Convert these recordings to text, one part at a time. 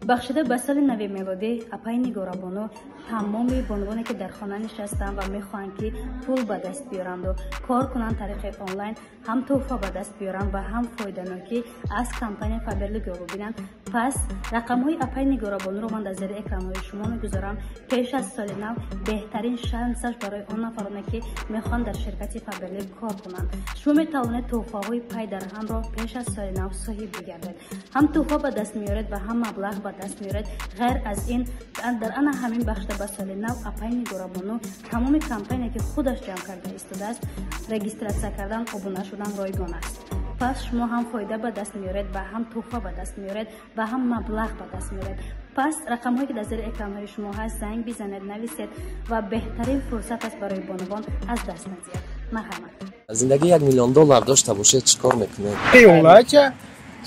بخشیده به سال نوی میلادی اپای نگارابانو تمامی بانوانی که در خانه نشستن و میخوان که پول به دست بیارند و کار کنند طریق آنلاین هم توفا به دست بیارند و هم فایده‌ناکی از کمپانی فابرلیگ رو ببینند. پس رقم‌های اپای نگارابانو رو من در زیر اکران‌های شما میگذارم. پیش از سال نو بهترین شانسش برای آن نفرانی که میخوان در شرکت فابرلیگ کار کنند. شما میتوانید توفاهای پای در هم را پیش از سال نو صاحب بگردید. هم توفا به دست میارید و هم مبلغ به دست میارید. غیر از این در آن همین بخش به سال نو اپای نگارابانو تمام کمپانی که خودش جمع کرده استوده است رجیستراسیون کردن ابونه شدن رایگان است. پس شما هم فایده به دست میارید و هم توفا به دست میارید و هم مبلغ به دست میارید. پس رقم هایی که در زیر اکران های شما هست زنگ بزنید، نویسید و بهترین فرصت است برای بانوان از دست ندید. مرحمت. زندگی $1 میلیون داشته باشه چیکار میکنه؟ اونایی که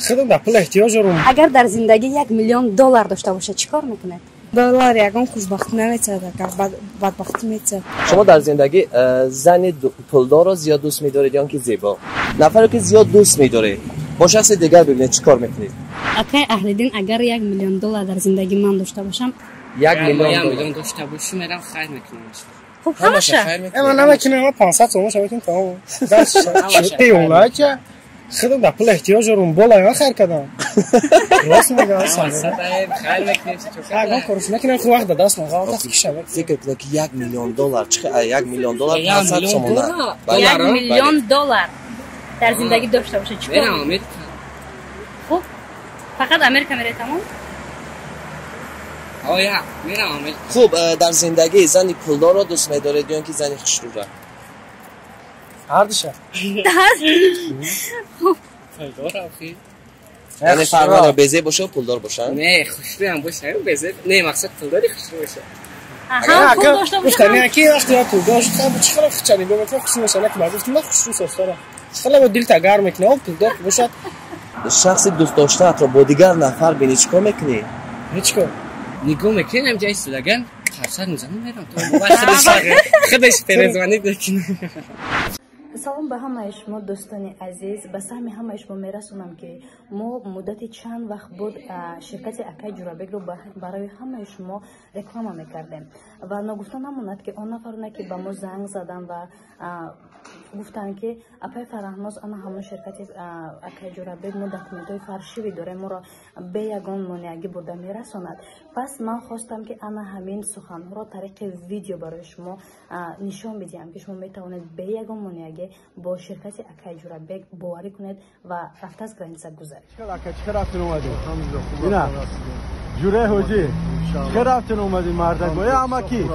خودم در پول احتیاج دارم. اگر در زندگی $1 میلیون داشته باشه چیکار میکنه؟ دلار یکم خوشبخت نمیشه، بدبخت میشه. شما در زندگی زن پولدار رو زیاد دوست می‌دارید یا که زیبا؟ نفری که زیاد دوست می‌داره با شخص دیگر ببینید چیکار میکنید؟ اکای اهل دین اگر $1 میلیون در زندگی من داشته باشم $1 میلیون داشته باشم میرم خیر میکنم. خب همشه اما نمیکنم 500 تومان شما تمام. بس اونایی که خودم در پول احتیاج دارم بالا خیر کردم. راست میگم اصلا. خیر میکنم چطور؟ اگه کارش نکنم خود وقت دست می‌خوام تا کشم. فکر کنید که $1 میلیون چقدر $1 میلیون 500 تومان. $1 میلیون در زندگی داشته باشه چیکار؟ میرم آمریکا. خب فقط آمریکا میره تمام؟ آیا میرم آمریکا. خب در زندگی زنی پولدار رو دوست می‌دارید یا اینکه زنی خوش‌رو؟ هر دوشه. پولدار آخی. یعنی فرمان بزه باشه و پولدار باشه؟ نه خوش‌رو هم باشه. بزه نه مقصد پولداری خوش‌رو باشه. آها پول داشته باشه. گفتم که وقتی تو داشت خب چقدر خچنی به تو خوشی مثلا که گفتم من خوشرو ساستارم. خیلی با دل تگار میکنه و پولدار باشه. شخص دوست داشته رو با دیگر نفر بینی چیکار میکنی؟ هیچکار. نگاه میکنم جای سودگان خرسر میزنم میرم تو خودش پرزوانی بکنه. سلام به همه شما دوستان عزیز. به سهم همه شما میرسونم که ما مدت چند وقت بود شرکت اکای جورابگ رو برای همه شما رکلام میکردیم و نگفتن نموند که اون نفرونه که به ما زنگ زدن و گفتن که اپای فرهناز انا همون شرکت اکای جورابگ ما دکومنت‌های فرشی داره ما را به یگان مانیگی برده میرسوند. پس من خواستم که انا همین سخن را طریق ویدیو برای شما نشان بدیم که شما میتوانید به یگان مانیگی با شرکت اکای جورابگ باوری کنید و رفت از گرانسه گذارید. چه رفتن اومدید؟ اینا جوره حاجی چه رفتن اومدید مردگاه اما کی؟ خوب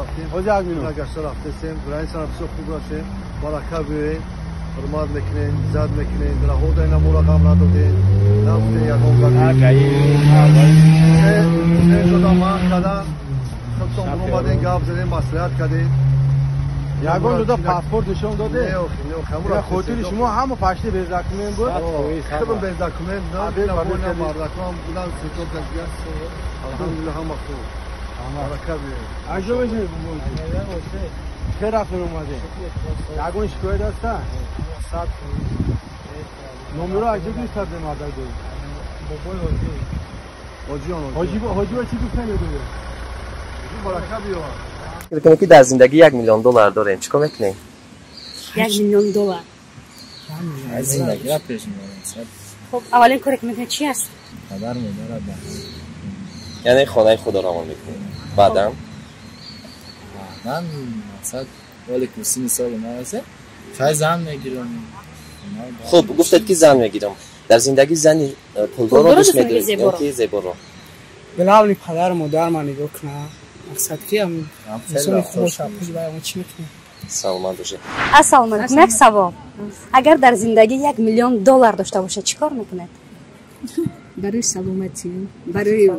رفتیم حاجی اگمینو اگر رفتیم گرانسه هم بسیار خوب رفتیم برکت بیارین فرماد میکنین زاد میکنین در حوض اینا مراقب ندادین نبوده یکم کردین نه جدا ما کردن خودتون اومدین گپ زدین مصلحت کردین یگان جدا پاسپورت نشون داده نه خودتون شما همه پشتی به داکومنت بود خودم به داکومنت نه بینا بودن مردکان بودن سیستم تسبیح الحمدلله هم خوب برکت بیارین اجازه بدید چه رفتن اومده؟ یگان شکایت هسته؟ نمره اجازه دوست دارده مادر دوی حاجی چی دوست نمیدونه؟ برکت بیارین فکر کنید که در زندگی $1 میلیون دارین چیکار میکنین؟ $1 میلیون از زندگی را پیش میبرم. خب اولین کاری که میکنه چی است؟ خبر میدارد. یعنی خانه خدا را میکنین. بعدم مثلا ولی که 30 سال نرسه چای زن میگیرم. خب گفتید که زن میگیرم. در زندگی زنی پولدار رو دوست میدارید یا که زیبا رو؟ بلاولی پدر مادر من نگاه کنه مقصد که هم انسان خوش پول باید چی میکنه؟ سلامت باشه. السلام علیکم. یک سوال. اگر در زندگی $1 میلیون داشته باشه چیکار میکنه؟ برای سلامتی، برای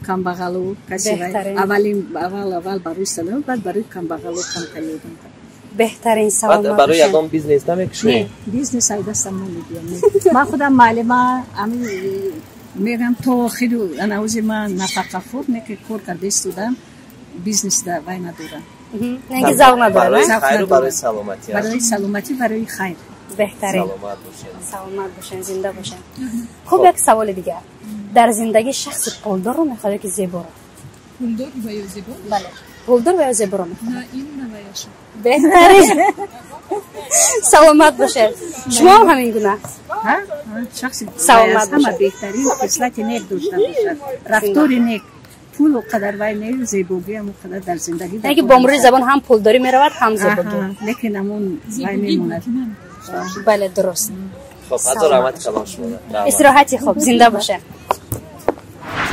کمبغالو کسی اول برای سلامت بعد برای کمبغالو کمتری بهترین سلامت بعد برای یگان بیزنس نمیکشی؟ بیزنس های دستم نمیدیم. من خودم معلمه میگم تا آخر اناوزی من نفقه خود میگه کار کرده استودم بیزنس در وای ندارم. اینکه زاو نداره. برای خیر و برای سلامتی. برای سلامتی برای خیر. بهترین. سلامت باشین. سلامت باشین زنده باشین. خب یک سوال دیگه. در زندگی شخص پولدار رو میخواد که زیبا رو؟ پولدار و یا زیبا؟ بله. پولدار و یا زیبا رو میخواد؟ نه این نه و یا شما. بهتره. سلامت باشه. شما هم همین گونه. ها شخص سلامت همه باشه. بهترین خصلت نیک داشته باشه. رفتار نیک. پول و قدر وای نیک زیبایی هم قدر در زندگی. یعنی که با مرور زبان هم پولداری میرود هم زیبایی. لیکن همون وای میموند. بله درست. خب حتی رحمت کلام شما. استراحتی خوب زنده باشه.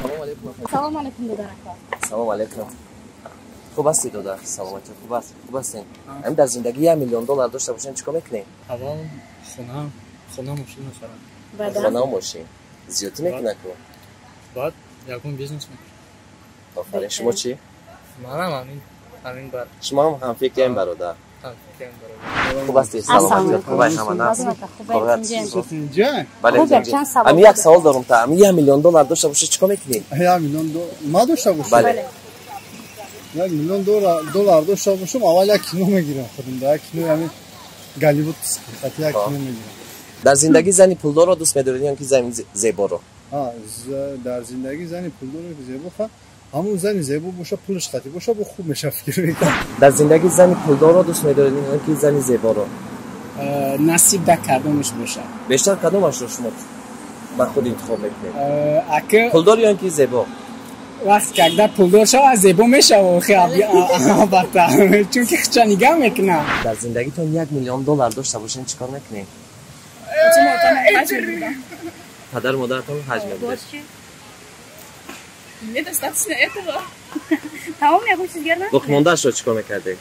سلام علیکم. سلام علیکم دادر. سلام علیکم. خوب هستی دادر؟ سلامتی خوب است. خوب هستین؟ هم در زندگی 1 میلیون دلار داشته باشین چیکار میکنین؟ اول خونه ماشین میخرم. بعد خونه و ماشین. زیادی میکنه کو. بعد یکم بیزنس میکنم. آفرین. شما چی؟ منم همین بر. شما هم فکر این برادر. هم فکر برادر. خوب هستی؟ سلامتی خوب است همه نه؟ اینجا بله. امی یک سوال دارم تا امی 1 میلیون دلار داشته باشه چیکار میکنی؟ 1 میلیون دلار ما داشته باشم. بله. 1 میلیون دلار داشته باشم اول 1 کیلو میگیرم خودم 1 کیلو همین گالیبوت حتی 1 کیلو میگیرم. در زندگی زنی پولدار رو دوست می‌دارید یا که زن زیبا رو؟ در زندگی زنی پولدار رو زیبا خواهد همون زنی زیبا باشه پولش خطی باشه با خوب میشه فکر میکنم. در زندگی زنی پولدار رو دوست می‌دارید یا که زنی زیبا رو؟ نصیب در کدومش باشه. بیشتر کدومش رو شما با خود انتخاب میکنید؟ اگه پولدار یا که زیبا؟ وقتی که اگر پولدار شو از زیبا میشه و خیلی البته چون که خچا نگاه میکنه. در زندگیتون 1 میلیون دلار داشته باشین چیکار میکنید؟ پدر مادرتون حج می‌برید. Недостаточно этого. تمام یه چیز دیگه نه؟ دختمانده‌اش رو چیکار میکردی؟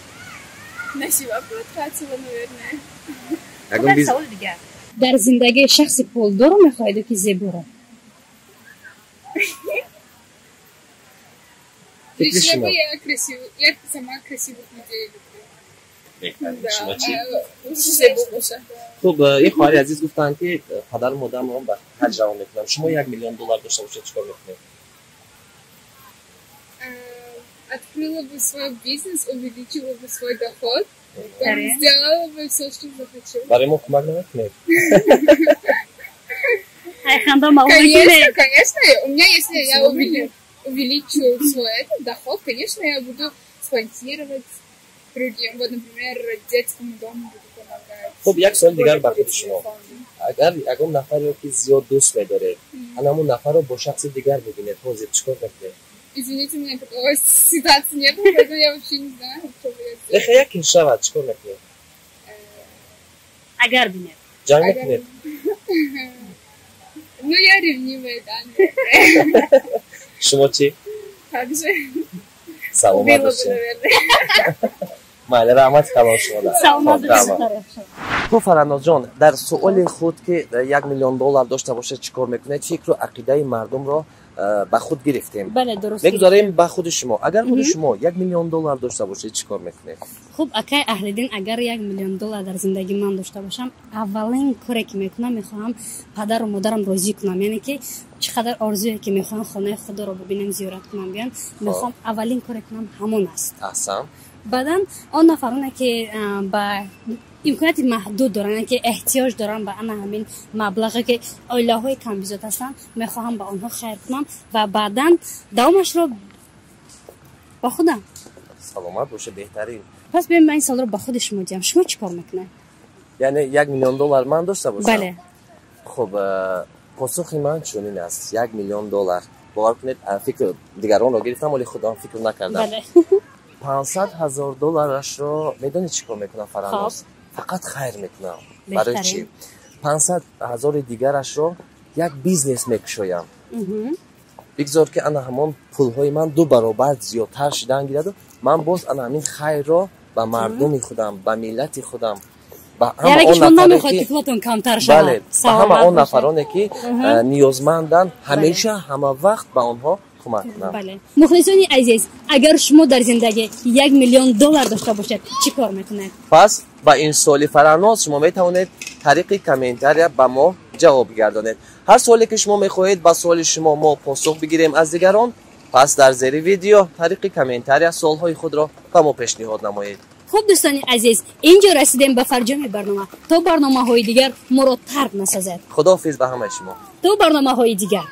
На себя потратила, наверное. اگه بیز سوال دیگه. در زندگی شخص پولدار رو میخواید که زیبا رو؟ Лично бы я красивую. Я сама красивых людей люблю. شما چی؟ Лучше зайбу باشه. خب این خواهر عزیز گفتن که پدر مادرم رو به حج روان میکنم. شما 1 میلیون دلار داشته باشید چیکار میکنید؟ Открыла бы свой бизнес, увеличила бы свой доход, сделала бы все, что захочу. برای ما کمک نمیکنید؟ Конечно, у меня, если я увеличу свой доход, конечно, я буду спонсировать другим. Вот, например, детскому дому буду помогать. خب یک سوال دیگر به خود شما. اگر اون نفر رو که زیاد دوست می‌داره، همون نفر رو با شخص دیگر ببینه، توضیح چیکار میکنه؟ Извините, у меня такой ситуации не было, поэтому я вообще не знаю, что бы я сделала. لخه یک شود چیکار میکنه؟ اگر بینه جنگ میکنه؟ Ну, я ревнивая, да, наверное. شما چی؟ Также سلامت убила бы, باشین. наверное. مالی رحمت کلام شما ده. سلامت باشه. تو فرناز جان در سوال خود که 1 میلیون دلار داشته باشه چیکار میکنید؟ فکر و عقیده مردم رو با خود گرفتیم. بله درست. میگذاریم با خود شما. اگر خود شما 1 میلیون دلار داشته باشه چیکار میکنید؟ خب اگه اهل دین اگر 1 میلیون دلار در زندگی من داشته باشم اولین کاری که میکنم میخوام پدر و مادرم راضی کنم، یعنی که چقدر آرزویی که میخوام خانه خدا رو ببینم زیارت کنم بیان میخوام اولین کاری کنم همون است. احسن. بعدن آن نفرانی که با امکانات محدود دارن که احتیاج دارن به همین مبلغی که عائله‌های کم بیزاد هستن میخوام به آنها خیر کنم و بعدن دوامش رو با خودم. سلامت باشه بهترین. پس بیایم من این سال رو با خود شما دیم. شما چیکار میکنه؟ یعنی 1 میلیون دلار من داشته باشم؟ بله. خب پاسخ من چنین است. 1 میلیون دلار باور کنید فکر دیگران رو گرفتم ولی خودم فکر نکردم. بله. 500,000 دلارش رو میدونی چیکار میکنم فرانوس؟ فقط خیر میکنم. برای چی؟ 500,000 دیگرش رو یک بیزنس میکشویم. بگذار که انا همون پولهای من 2 برابر زیادتر شدن گیرد. من باز انا همین خیر رو به مردم خودم، به ملت خودم، به همه اون نفرانی که کمتر شود. بله، به همه اون نفرانی که نیازمندن همیشه همه وقت به آنها کمک کنم. بله. مخلصان عزیز، اگر شما در زندگی 1 میلیون دلار داشته باشید چی کار میکنید؟ پس با این سوالی فرانوس شما میتونید طریق کامنتاری با ما جواب گردانید. هر سوالی که شما میخواهید با سوال شما ما پاسخ بگیریم از دیگران. پس در زیر ویدیو طریق کامنتاری سوالهای خود را با ما پیشنهاد نمایید. خوب دوستان عزیز، اینجا رسیدیم به فرجام برنامه. تا برنامه‌های دیگر ما را ترک نسازید. خداحافظ به همه شما. تا برنامه‌های دیگر.